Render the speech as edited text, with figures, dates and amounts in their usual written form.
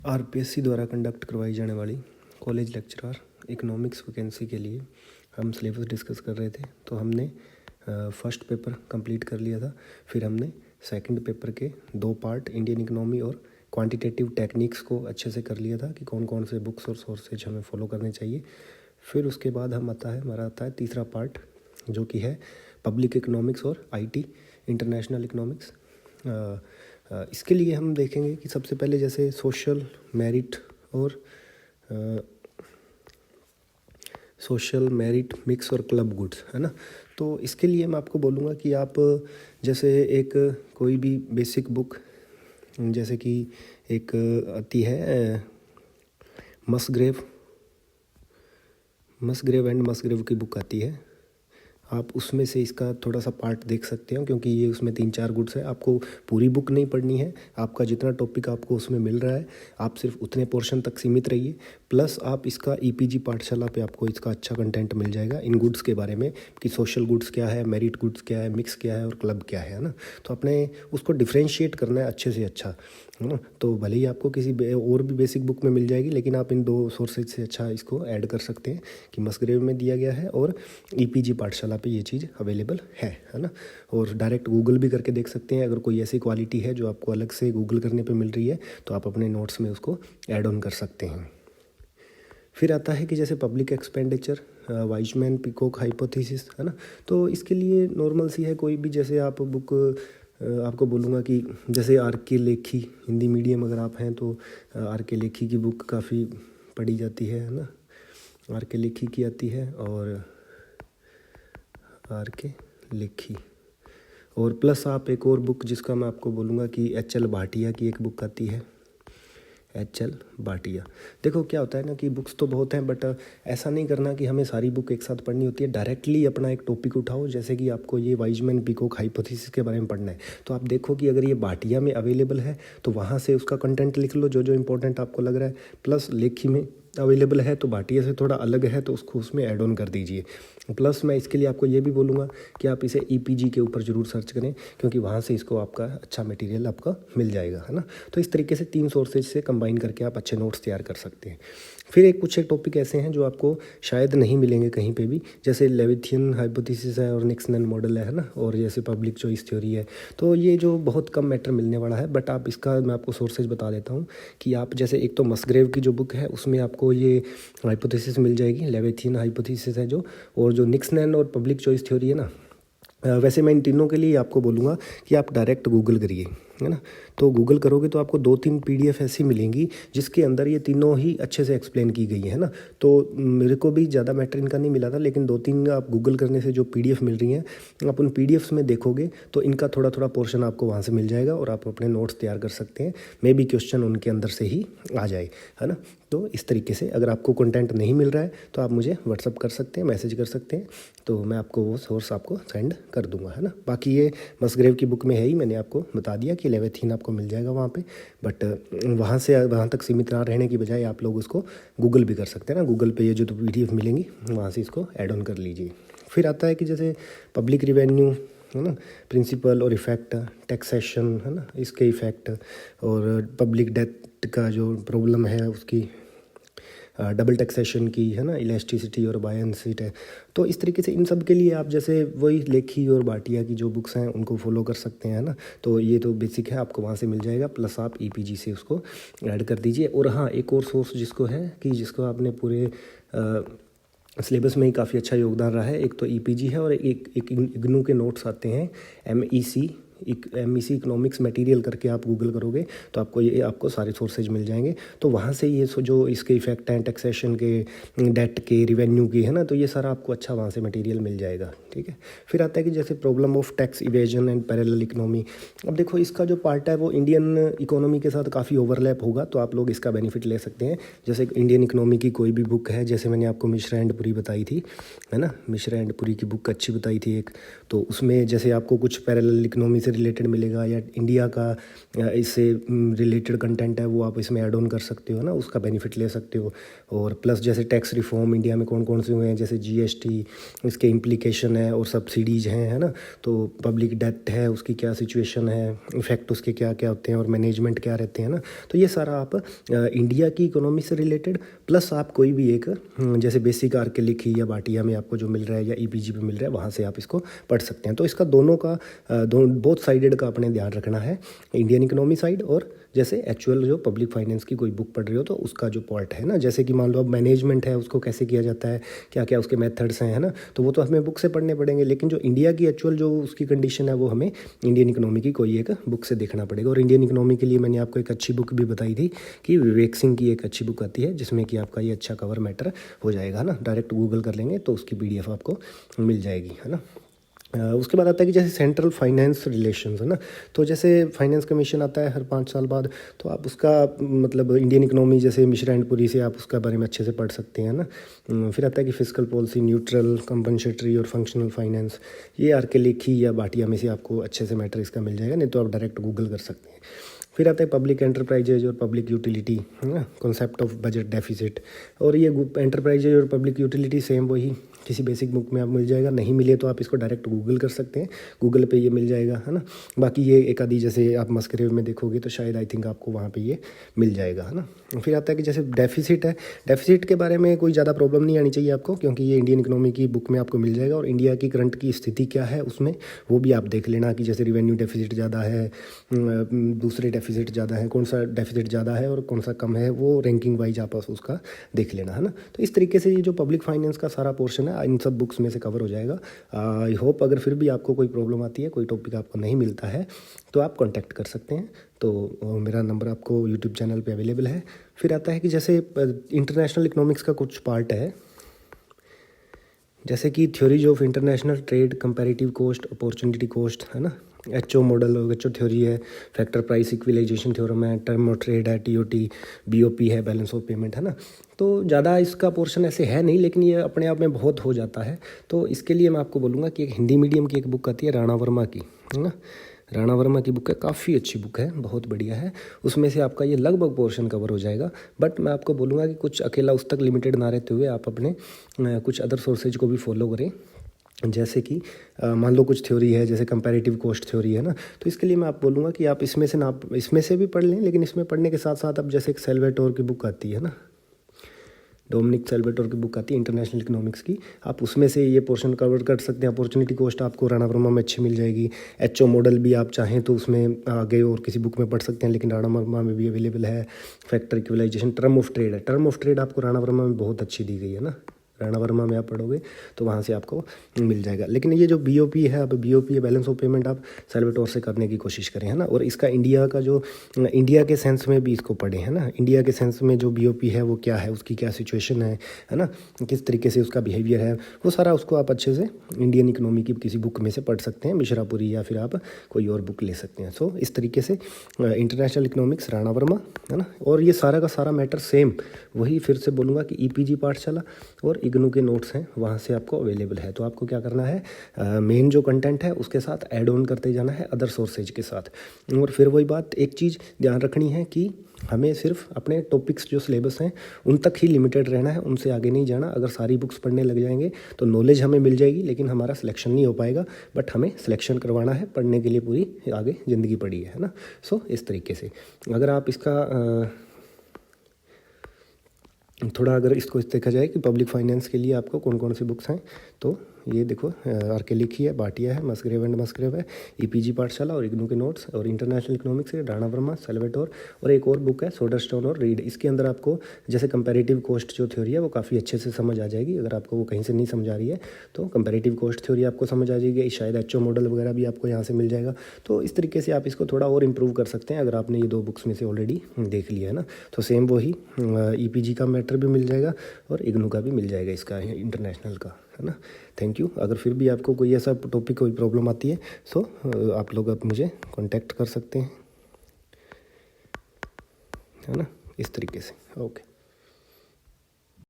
RPSC द्वारा conduct करवाई जाने वाली कॉलेज लेक्चरर इकोनॉमिक्स वैकेंसी के लिए हम सिलेबस डिस्कस कर रहे थे। तो हमने फर्स्ट पेपर कंप्लीट कर लिया था। फिर हमने सेकंड पेपर के 2 पार्ट इंडियन इकोनॉमी और क्वांटिटेटिव टेक्निक्स को अच्छे से कर लिया था कि कौन कौन से बुक्स और सोर्सेज हमें फॉलो करने चाहिए। फिर उसके बाद हमारा आता है तीसरा पार्ट, जो कि है पब्लिक इकोनॉमिक्स और आईटी इंटरनेशनल इकोनॉमिक्स। इसके लिए हम देखेंगे कि सबसे पहले जैसे सोशल मेरिट मिक्स और क्लब गुड्स, है ना। तो इसके लिए मैं आपको बोलूँगा कि आप जैसे एक कोई भी बेसिक बुक, जैसे कि एक आती है मसग्रेव एंड मसग्रेव की बुक आती है, आप उसमें से इसका थोड़ा सा पार्ट देख सकते हैं, क्योंकि ये उसमें 3-4 गुड्स है। आपको पूरी बुक नहीं पढ़नी है, आपका जितना टॉपिक आपको उसमें मिल रहा है आप सिर्फ उतने पोर्शन तक सीमित रहिए। प्लस आप इसका ईपीजी पाठशाला पे आपको इसका अच्छा कंटेंट मिल जाएगा इन गुड्स के बारे में, कि सोशल गुड्स क्या है, मेरिट गुड्स क्या है, मिक्स क्या है और क्लब क्या है ना। तो अपने उसको डिफ्रेंशिएट करना है अच्छे से अच्छा, है ना। तो भले ही आपको किसी और भी बेसिक बुक में मिल जाएगी, लेकिन आप इन 2 सोर्सेज से अच्छा इसको ऐड कर सकते हैं कि मसग्रेव में दिया गया है और ईपीजी पाठशाला पे ये चीज़ अवेलेबल है ना। और डायरेक्ट गूगल भी करके देख सकते हैं। अगर कोई ऐसी क्वालिटी है जो आपको अलग से गूगल करने पे मिल रही है, तो आप अपने नोट्स में उसको ऐड ऑन कर सकते हैं। फिर आता है कि जैसे public expenditure, Wiseman Peacock hypothesis, है ना। तो इसके लिए नॉर्मल सी है, कोई भी जैसे आप बुक आपको बोलूँगा कि जैसे आर के लेखी, हिंदी मीडियम अगर आप हैं तो आर के लेखी की बुक काफ़ी पढ़ी जाती है ना। आर के लेखी की आती है और आर के लेखी, और प्लस आप एक और बुक जिसका मैं आपको बोलूँगा कि एच.एल. भाटिया की एक बुक आती है, एच.एल. भाटिया। देखो क्या होता है ना कि बुक्स तो बहुत हैं, बट ऐसा नहीं करना कि हमें सारी बुक एक साथ पढ़नी होती है। डायरेक्टली अपना एक टॉपिक उठाओ, जैसे कि आपको ये वाइजमैन पिकोक हाइपोथेसिस के बारे में पढ़ना है, तो आप देखो कि अगर ये भाटिया में अवेलेबल है तो वहाँ से उसका कंटेंट लिख लो जो जो इंपॉर्टेंट आपको लग रहा है। प्लस लेखी में अवेलेबल है तो भाटिया से थोड़ा अलग है तो उसको उसमें ऐड ऑन कर दीजिए। प्लस मैं इसके लिए आपको ये भी बोलूँगा कि आप इसे ईपीजी के ऊपर ज़रूर सर्च करें, क्योंकि वहाँ से इसको आपका अच्छा मटेरियल आपका मिल जाएगा, है ना। तो इस तरीके से 3 सोर्सेज से कंबाइन करके आप अच्छे नोट्स तैयार कर सकते हैं। फिर कुछ टॉपिक ऐसे हैं जो आपको शायद नहीं मिलेंगे कहीं पे भी, जैसे लेविथियन हाइपोथेसिस है और निक्सन मॉडल है ना, और जैसे पब्लिक चॉइस थ्योरी है। तो ये जो बहुत कम मैटर मिलने वाला है, बट आप इसका मैं आपको सोर्सेज बता देता हूँ कि आप जैसे एक तो मसग्रेव की जो बुक है उसमें आपको ये हाइपोथेसिस मिल जाएगी, लेविथियन हाइपोथेसिस है जो, और जो निक्सन और पब्लिक चॉइस थ्योरी है ना। वैसे मैं इन तीनों के लिए आपको बोलूँगा कि आप डायरेक्ट गूगल करिए, है ना। तो गूगल करोगे तो आपको 2-3 पीडीएफ ऐसी मिलेंगी जिसके अंदर ये तीनों ही अच्छे से एक्सप्लेन की गई है ना। तो मेरे को भी ज़्यादा मैटर इनका नहीं मिला था, लेकिन 2-3 आप गूगल करने से जो पीडीएफ मिल रही हैं, आप उन पीडीएफ्स में देखोगे तो इनका थोड़ा थोड़ा पोर्शन आपको वहाँ से मिल जाएगा और आप अपने नोट्स तैयार कर सकते हैं। मे बी क्वेश्चन उनके अंदर से ही आ जाए, है ना। तो इस तरीके से अगर आपको कंटेंट नहीं मिल रहा है तो आप मुझे व्हाट्सअप कर सकते हैं, मैसेज कर सकते हैं, तो मैं आपको वो सोर्स आपको सेंड कर दूंगा, है ना। बाकी ये मसग्रेव की बुक में है ही, मैंने आपको बता दिया कि लेविथियन आपको मिल जाएगा वहाँ पे, बट वहाँ तक सीमित ना रहने की बजाय आप लोग उसको गूगल भी कर सकते हैं ना। गूगल पे ये जो पीडीएफ मिलेंगी वहाँ से इसको ऐड ऑन कर लीजिए। फिर आता है कि जैसे पब्लिक रिवेन्यू, है ना, प्रिंसिपल और इफ़ेक्ट, टैक्सेशन, है ना, इसके इफ़ेक्ट, और पब्लिक डेट का जो प्रॉब्लम है उसकी, डबल टैक्सेशन की, है ना, इलास्टिसिटी और बायसेंसी है। तो इस तरीके से इन सब के लिए आप जैसे वही लेखी और भाटिया की जो बुक्स हैं उनको फॉलो कर सकते हैं ना। तो ये तो बेसिक है, आपको वहाँ से मिल जाएगा, प्लस आप ईपीजी से उसको ऐड कर दीजिए। और हाँ, एक और सोर्स जिसको है कि जिसको आपने पूरे सिलेबस में ही काफ़ी अच्छा योगदान रहा है, एक तो ईपीजी है और एक इग्नू के नोट्स आते हैं, एमईसी इकोनॉमिक्स मटेरियल करके आप गूगल करोगे तो आपको सारे सोर्सेज मिल जाएंगे। तो वहाँ से ये जो इसके इफेक्ट हैं टैक्सेशन के, डेट के, रिवेन्यू की, है ना, तो ये सारा आपको अच्छा वहाँ से मटेरियल मिल जाएगा, ठीक है। फिर आता है कि जैसे problem of tax evasion and parallel economy. अब देखो इसका जो पार्ट है वो इंडियन इकोनॉमी के साथ काफ़ी ओवरलैप होगा, तो आप लोग इसका बेनिफिट ले सकते हैं। जैसे इंडियन इकोनॉमी की कोई भी बुक है, जैसे मैंने आपको मिश्रा एंड पुरी बताई थी, है ना, मिश्रा एंड पुरी की बुक अच्छी बताई थी एक, तो उसमें जैसे आपको कुछ पैरेलल इकोनॉमी से से रिलेटेड मिलेगा, या इंडिया का इससे रिलेटेड कंटेंट है वो आप इसमें ऐड ऑन कर सकते हो ना, उसका बेनिफिट ले सकते हो। और प्लस जैसे टैक्स रिफॉर्म इंडिया में कौन कौन से हुए हैं, जैसे जीएसटी, इसके इम्प्लीकेशन है और सब्सिडीज़ हैं, है ना। तो पब्लिक डेट है, उसकी क्या सिचुएशन है, इफेक्ट उसके क्या क्या होते हैं और मैनेजमेंट क्या रहते हैं ना। तो ये सारा आप इंडिया की इकोनॉमी से रिलेटेड, प्लस आप कोई भी एक जैसे बेसिक आर के लिखी या भाटिया में आपको जो मिल रहा है या ईपीजी पे मिल रहा है, वहाँ से आप इसको पढ़ सकते हैं। तो इसका दोनों का बोथ साइडेड का अपने ध्यान रखना है, इंडियन इकोनॉमी साइड और जैसे एक्चुअल जो पब्लिक फाइनेंस की कोई बुक पढ़ रहे हो तो उसका जो पार्ट है ना, जैसे कि मान लो अब मैनेजमेंट है उसको कैसे किया जाता है, क्या क्या उसके मेथड्स हैं, है ना। तो वो तो हमें बुक से पढ़ने पड़ेंगे, लेकिन जो इंडिया की एक्चुअल जो उसकी कंडीशन है वो हमें इंडियन इकोनॉमी की कोई एक बुक से देखना पड़ेगा। और इंडियन इकोनॉमी के लिए मैंने आपको एक अच्छी बुक भी बताई थी कि विवेक सिंह की एक अच्छी बुक आती है जिसमें कि आपका ये अच्छा कवर मैटर हो जाएगा ना। डायरेक्ट गूगल कर लेंगे तो उसकी PDF आपको मिल जाएगी, है ना। उसके बाद आता है कि जैसे सेंट्रल फाइनेंस रिलेशंस, है ना। तो जैसे फाइनेंस कमीशन आता है हर 5 साल बाद, तो आप उसका मतलब इंडियन इकोनॉमी जैसे मिश्रा एंड पुरी से आप उसका बारे में अच्छे से पढ़ सकते हैं ना। फिर आता है कि फिस्कल पॉलिसी, न्यूट्रल, कंपनसेटरी और फंक्शनल फाइनेंस, ये आर के लेखी या भाटिया में से आपको अच्छे से मैटर इसका मिल जाएगा, नहीं तो आप डायरेक्ट गूगल कर सकते हैं। फिर आता है पब्लिक एंटरप्राइजेज और पब्लिक यूटिलिटी, है ना, कॉन्सेप्ट ऑफ बजट डेफिसिट। और ये एंटरप्राइजेज और पब्लिक यूटिलिटी सेम वही किसी बेसिक बुक में आप मिल जाएगा, नहीं मिले तो आप इसको डायरेक्ट गूगल कर सकते हैं, गूगल पे ये मिल जाएगा, है ना। बाकी ये एक आधी जैसे आप मस्करेव में देखोगे तो शायद आई थिंक आपको वहाँ पे ये मिल जाएगा, है ना। फिर आता है कि जैसे डेफिसिट है, डेफिसिट के बारे में कोई ज़्यादा प्रॉब्लम नहीं आनी चाहिए आपको, क्योंकि ये इंडियन इकोनॉमी की बुक में आपको मिल जाएगा। और इंडिया की करंट की स्थिति क्या है उसमें वो भी आप देख लेना कि जैसे रिवेन्यू डेफिसिट ज़्यादा है, दूसरे डेफिसिट ज़्यादा है, कौन सा डेफिसिट ज़्यादा है और कौन सा कम है, वो रैंकिंग वाइज आप उसका देख लेना, है ना। तो इस तरीके से ये जो पब्लिक फाइनेंस का सारा पोर्शन है इन सब बुक्स में से कवर हो जाएगा। आई होप अगर फिर भी आपको कोई प्रॉब्लम आती है, कोई टॉपिक आपको नहीं मिलता है, तो आप कांटेक्ट कर सकते हैं। तो मेरा नंबर आपको यूट्यूब चैनल पे अवेलेबल है। फिर आता है कि जैसे इंटरनेशनल इकोनॉमिक्स का कुछ पार्ट है, जैसे कि theories of international trade, comparative cost, opportunity cost, है ना। HO मॉडल, HO थ्योरी है, फैक्टर प्राइस इक्विलाइजेशन थ्योरम है, टर्म ऑफ ट्रेड है, TOT, BOP है, बैलेंस ऑफ पेमेंट, है ना। तो ज़्यादा इसका पोर्शन ऐसे है नहीं, लेकिन ये अपने आप में बहुत हो जाता है। तो इसके लिए मैं आपको बोलूँगा कि एक हिंदी मीडियम की एक बुक आती है राणा वर्मा की, है ना। राणा वर्मा की बुक है, काफ़ी अच्छी बुक है, बहुत बढ़िया है। उसमें से आपका ये लगभग पोर्शन कवर हो जाएगा। बट मैं आपको बोलूँगा कि कुछ अकेला उस तक लिमिटेड ना रहते हुए आप अपने कुछ अदर सोर्सेज को भी फॉलो करें। जैसे कि मान लो कुछ थ्योरी है, जैसे कंपैरेटिव कॉस्ट थ्योरी है ना, तो इसके लिए मैं आप बोलूँगा कि आप इसमें से भी पढ़ लें, लेकिन इसमें पढ़ने के साथ साथ अब जैसे एक सेल्वेटोर की बुक आती है ना, डोमिनिक सेल्वेटोर की बुक आती है इंटरनेशनल इकोनॉमिक्स की, आप उसमें से ये पोर्शन कवर कर सकते हैं। अपॉर्चुनिटी कॉस्ट आपको राणा वर्मा में अच्छी मिल जाएगी। HO मॉडल भी आप चाहें तो उसमें आगे और किसी बुक में पढ़ सकते हैं, लेकिन राणा वर्मा में भी अवेलेबल है। Factor equalisation, term of trade है, टर्म ऑफ ट्रेड आपको राणा वर्मा में बहुत अच्छी दी गई है ना, राणा वर्मा में आप पढ़ोगे तो वहाँ से आपको मिल जाएगा। लेकिन ये जो BOP है, अब BOP बैलेंस ऑफ पेमेंट आप सेल्वेटोर से करने की कोशिश करें, है ना। और इसका इंडिया का जो इंडिया के सेंस में भी इसको पढ़ें, है ना। इंडिया के सेंस में जो BOP है वो क्या है, उसकी क्या सिचुएशन है ना, किस तरीके से उसका बिहेवियर है, वो सारा उसको आप अच्छे से इंडियन इकोनॉमी की किसी बुक में से पढ़ सकते हैं, मिश्रापुरी, या फिर आप कोई और बुक ले सकते हैं। सो इस तरीके से इंटरनेशनल इकोनॉमिक्स राणा वर्मा, है ना। और ये सारा का सारा मैटर सेम वही फिर से बोलूँगा कि EPG पाठशाला और इग्नू के नोट्स हैं, वहाँ से आपको अवेलेबल है। तो आपको क्या करना है, मेन जो कंटेंट है उसके साथ ऐड ऑन करते जाना है अदर सोर्सेज के साथ। और फिर वही बात, एक चीज़ ध्यान रखनी है कि हमें सिर्फ अपने टॉपिक्स जो सिलेबस हैं उन तक ही लिमिटेड रहना है, उनसे आगे नहीं जाना। अगर सारी बुक्स पढ़ने लग जाएंगे तो नॉलेज हमें मिल जाएगी, लेकिन हमारा सिलेक्शन नहीं हो पाएगा। बट हमें सिलेक्शन करवाना है, पढ़ने के लिए पूरी आगे ज़िंदगी पड़ी है ना। सो इस तरीके से अगर आप इसका थोड़ा अगर इसको देखा जाए कि पब्लिक फाइनेंस के लिए आपको कौन कौन सी बुक्स हैं, तो ये देखो आर के लिखी है, भाटिया है, मस्ग्रेव एंड मस्ग्रेव है, EPG पाठशाला और इग्नू के नोट्स, और इंटरनेशनल इकोनॉमिक्स है राणा वर्मा, सेल्वेटोर, और एक और बुक है सोडरस्टोन और रीड। इसके अंदर आपको जैसे कंपैरेटिव कॉस्ट जो थ्योरी है वो काफ़ी अच्छे से समझ आ जाएगी। अगर आपको वो कहीं से नहीं समझ आ रही है तो कंपैरेटिव कॉस्ट थ्योरी आपको समझ आ जाएगी। शायद HO मॉडल वगैरह भी आपको यहाँ से मिल जाएगा। तो इस तरीके से आप इसको थोड़ा और इम्प्रूव कर सकते हैं अगर आपने ये 2 बुक्स में से ऑलरेडी देख लिया है ना। तो सेम वही EPG का मैटर भी मिल जाएगा और इग्नू का भी मिल जाएगा, इसका इंटरनेशनल का, है ना। Thank you. अगर फिर भी आपको कोई ऐसा टॉपिक कोई प्रॉब्लम आती है सो आप लोग अब मुझे कांटेक्ट कर सकते हैं, है ना, इस तरीके से। ओके।